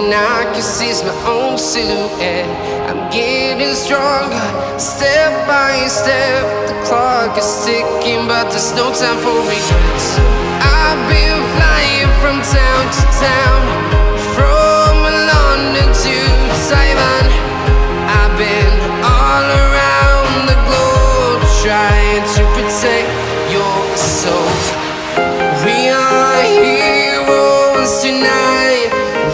and I can see my own silhouette. I'm getting stronger, step by step. The clock is ticking, but there's no time for regrets. I've been flying from town to town, from London to Taiwan. I've been all around the globe, trying to protect your soul. We are heroes tonight.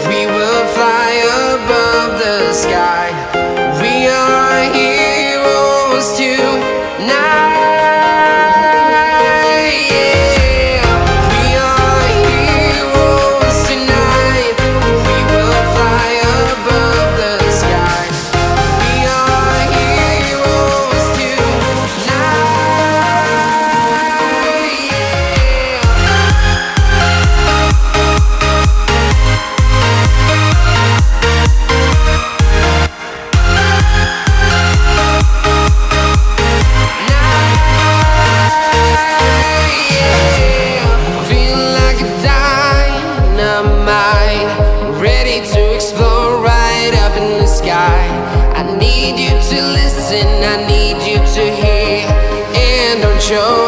We will fly above the sky. We are heroes tonight. I need you to hear and don't show